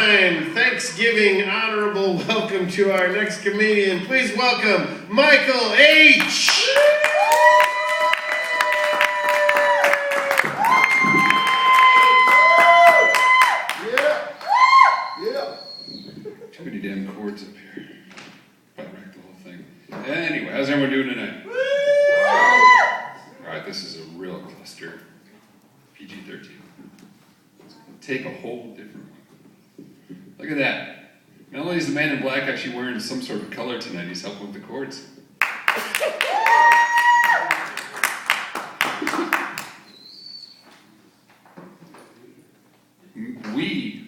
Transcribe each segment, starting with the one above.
time Thanksgiving honorable welcome to our next comedian. Please welcome Michael H. Too many damn chords up here. Probably wrecked the whole thing. Anyway, how's everyone doing tonight? Alright, this is a real cluster. PG-13. Take a whole different one. Look at that. Not only is the man in black actually wearing some sort of color tonight, he's helping with the chords.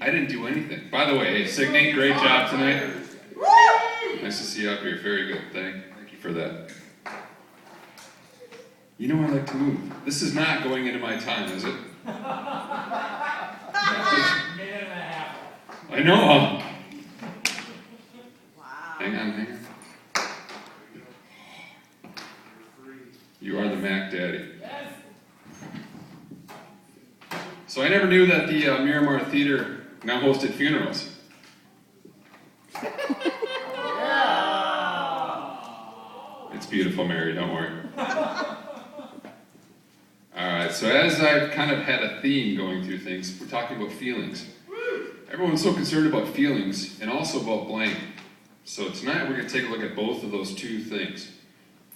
I didn't do anything. By the way, hey, Signe, great job tonight. Nice to see you up here. Very good. Thank you for that. You know I like to move. This is not going into my time, is it? I know. Wow. Hang on. You are the Mac Daddy. Yes. So I never knew that the Miramar Theater now hosted funerals. It's beautiful, Mary, don't worry. Alright, so as I've kind of had a theme going through things, we're talking about feelings. Everyone's so concerned about feelings and also about blame. So tonight we're going to take a look at both of those two things.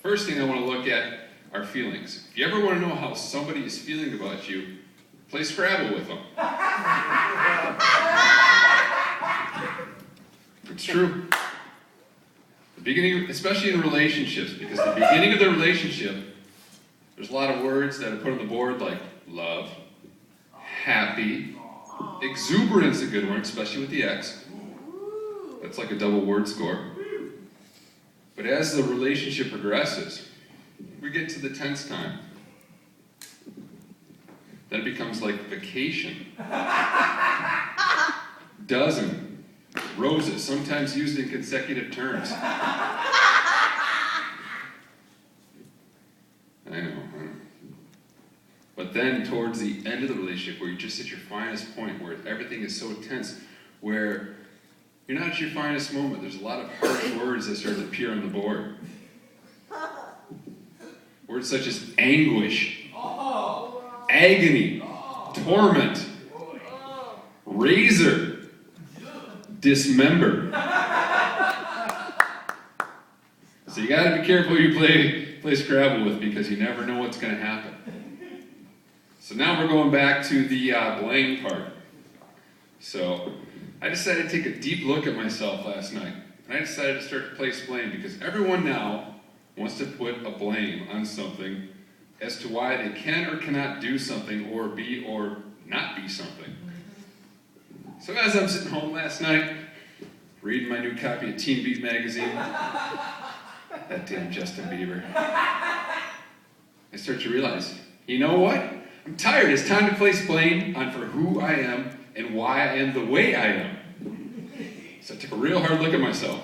First thing I want to look at are feelings. If you ever want to know how somebody is feeling about you, play Scrabble with them. It's true. The beginning, especially in relationships, because the beginning of the relationship, there's a lot of words that are put on the board like love, happy, exuberance is a good one, especially with the X. That's like a double word score. But as the relationship progresses, we get to the tense time. Then it becomes like vacation. Dozen, roses, sometimes used in consecutive terms. I know. But then towards the end of the relationship, where you're just at your finest point, where everything is so tense, where you're not at your finest moment, there's a lot of harsh words that start to appear on the board. Words such as anguish, agony, torment, razor, dismember. So you gotta be careful who you play Scrabble with, because you never know what's gonna happen. So now we're going back to the blame part. So I decided to take a deep look at myself last night, and I decided to start to place blame, because everyone now wants to put a blame on something as to why they can or cannot do something or be or not be something. So as I'm sitting home last night, reading my new copy of Teen Beat magazine, that damn Justin Bieber, I start to realize, you know what? I'm tired. It's time to place blame on for who I am and why I am the way I am. So I took a real hard look at myself.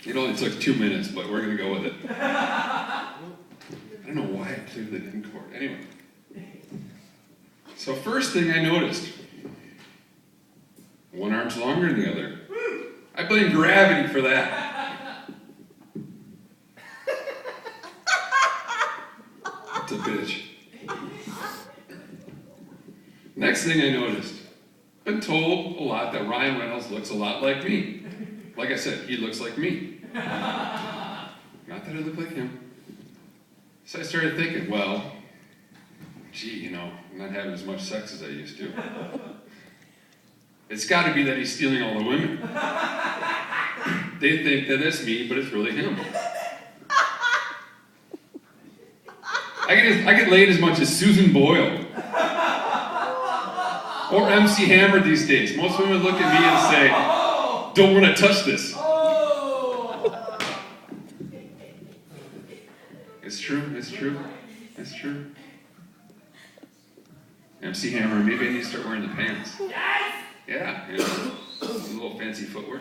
It only took 2 minutes, but we're going to go with it. I don't know why I cleared the in court. Anyway. So first thing I noticed, one arm's longer than the other. I blame gravity for that. It's a bitch. Next thing I noticed, I've been told a lot that Ryan Reynolds looks a lot like me. Like I said, he looks like me. Not that I look like him. So I started thinking, well, gee, I'm not having as much sex as I used to. It's got to be that he's stealing all the women. They think that it's me, but it's really him. I get laid as much as Susan Boyle. Or MC Hammer these days. Most women look at me and say, don't want to touch this. It's true. MC Hammer, maybe I need to start wearing the pants. Yes! Yeah, a little fancy footwear.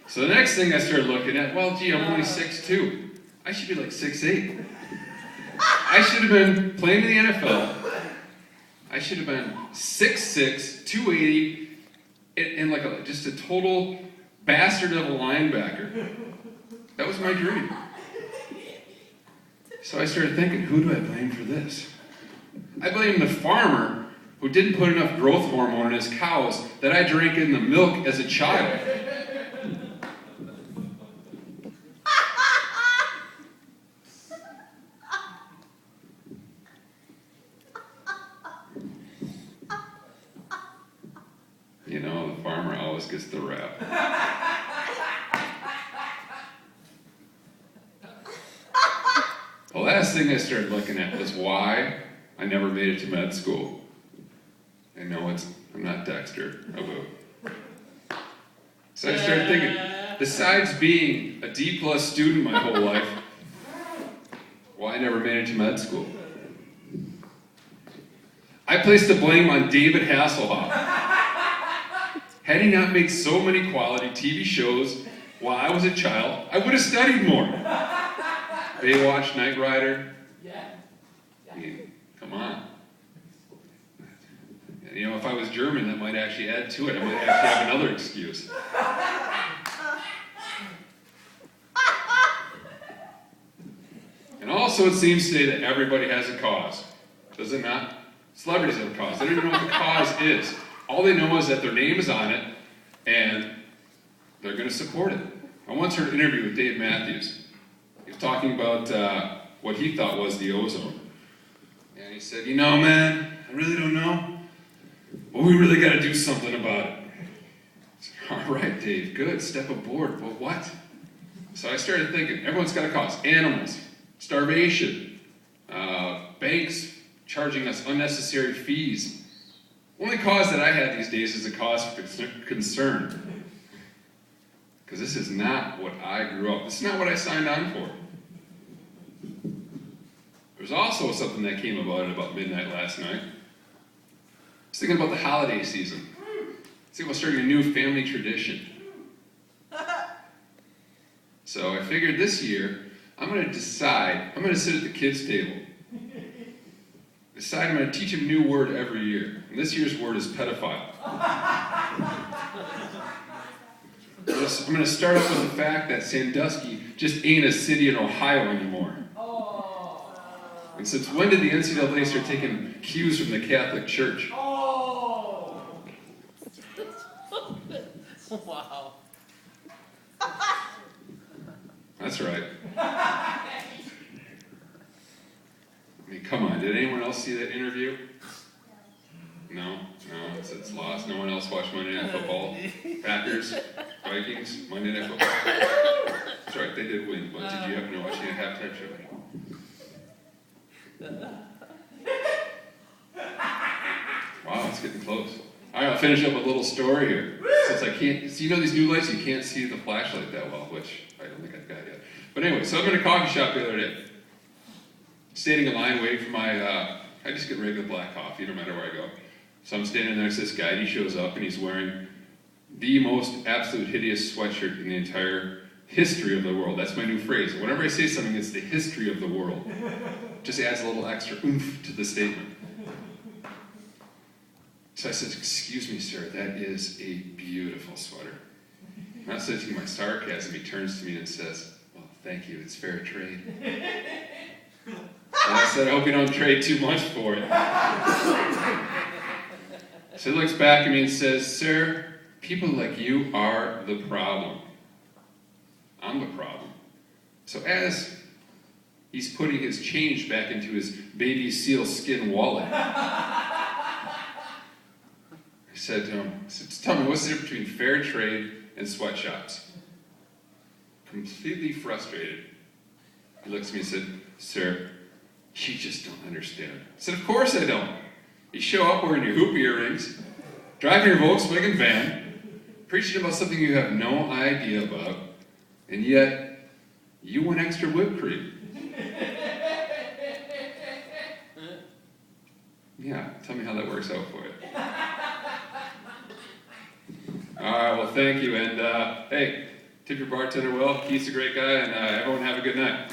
So the next thing I started looking at, well, gee, I'm only 6'2". I should be like 6'8". I I should have been playing in the NFL. I should have been 6'6", 280, and like just a total bastard of a linebacker. That was my dream. So I started thinking, who do I blame for this? I blame the farmer who didn't put enough growth hormone in his cows that I drank in the milk as a child. You know, the farmer always gets the rap. The last thing I started looking at was why I never made it to med school. I know I'm not Dexter. So I started thinking, besides being a D+ student my whole life, why I never made it to med school? I placed the blame on David Hasselhoff. Had he not made so many quality TV shows while I was a child, I would have studied more. Baywatch, Knight Rider. I mean, come on. You know, if I was German, that might actually add to it. I might actually have another excuse. And also, it seems today that everybody has a cause. Does it not? Celebrities have a cause. They don't even know what the cause is. All they know is that their name is on it, and they're going to support it. I once heard an interview with Dave Matthews. He was talking about what he thought was the ozone. And he said, you know, man, I really don't know, but we really got to do something about it. I said, all right, Dave, good, step aboard. But what? So I started thinking, everyone's got a cause. Animals, starvation, banks charging us unnecessary fees. Only cause that I had these days is a cause for concern. Because this is not what I grew up. This is not what I signed on for. There's also something that came about midnight last night. I was thinking about the holiday season. I was thinking about starting a new family tradition. So I figured this year, I'm going to sit at the kids' table. Decide I'm going to teach them a new word every year. And this year's word is pedophile. I'm going to start off with the fact that Sandusky just ain't a city in Ohio anymore. And since when did the NCAA start taking cues from the Catholic Church? Wow. That's right. I mean, come on, did anyone else see that interview? No, it's lost. No one else watched Monday Night Football? Packers, Vikings, Monday Night Football. That's right, they did win, but did you happen to watch the halftime show? Wow, it's getting close. All right, I'll finish up a little story here. Since I can't, so you know these new lights, you can't see the flashlight that well, which I don't think I've got yet. But anyway, so I'm in a coffee shop the other day. Standing in line waiting for my, I just get regular black coffee no matter where I go. So I'm standing there next to this guy, and he shows up, and he's wearing the most absolute hideous sweatshirt in the entire history of the world. That's my new phrase. Whenever I say something, it's the history of the world. Just adds a little extra oomph to the statement. So I said, excuse me, sir, that is a beautiful sweater. Not sensing my sarcasm, he turns to me and says, well, thank you, it's fair trade. And I said, I hope you don't trade too much for it. So he looks back at me and says, sir, people like you are the problem. I'm the problem. So as he's putting his change back into his baby seal skin wallet, I said to him, tell me, what's the difference between fair trade and sweatshops? Completely frustrated, he looks at me and said, sir, you just don't understand. I said, of course I don't. You show up wearing your hoop earrings, driving your Volkswagen van, preaching about something you have no idea about, and yet you want extra whipped cream. Yeah, tell me how that works out for you. All right, well, thank you, and hey, tip your bartender well. Keith's a great guy, and everyone have a good night.